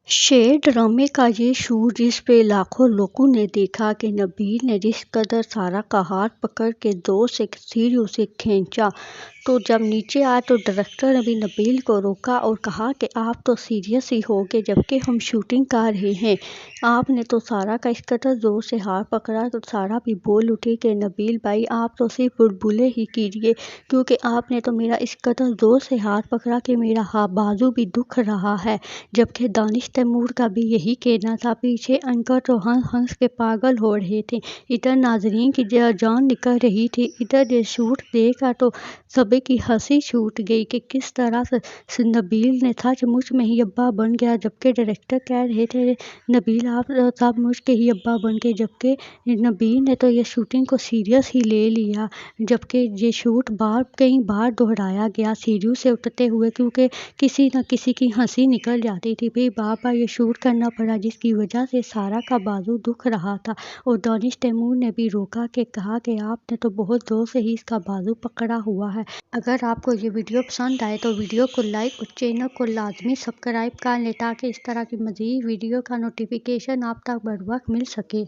शेर ड्रामे का ये शूट जिस पे लाखों लोगों ने देखा कि नबील ने जिस कदर सारा का हाथ पकड़ के जोर से सीढ़ियों से खींचा, तो जब नीचे आए तो डायरेक्टर ने भी नबील को रोका और कहा कि आप तो सीरियस ही हो गए जबकि हम शूटिंग कर रहे हैं। आपने तो सारा का इस कदर जोर से हाथ पकड़ा तो सारा भी बोल उठी कि नबील भाई आप तो सिर्फ बुलबुले ही कीजिए, क्योंकि आपने तो मेरा इस कदर जोर से हाथ पकड़ा कि मेरा हाथ बाजू भी दुख रहा है। जबकि दानिश तैमूर का भी यही कहना था। पीछे एंकर तो हंस हंस के पागल हो रहे थे, इधर नाजरीन की जान निकल रही थी। इधर ये शूट देखा तो सभी की हंसी छूट गई कि किस तरह से नबील ने सचमुच में ही अब्बा बन गया। जबकि डायरेक्टर कह रहे थे नबील आप सचमुच के ही अब्बा बन गए, जबकि नबील ने तो ये शूटिंग को सीरियस ही ले लिया। जबकि ये शूट कई बार दोहराया गया सीढ़ियों से उतरते हुए, क्योंकि किसी न किसी की हंसी निकल जाती थी। फिर बार बार ये शूट करना पड़ा जिसकी वजह से सारा का बाजू दुख रहा था। और दानिश तैमूर ने भी रोका के कहा कि आपने तो बहुत जोर से ही इसका बाजू पकड़ा हुआ है। अगर आपको ये वीडियो पसंद आए तो वीडियो को लाइक और चैनल को लाजमी सब्सक्राइब कर लें ताकि इस तरह की मज़ीद वीडियो का नोटिफिकेशन आप तक बर वक्त मिल सके।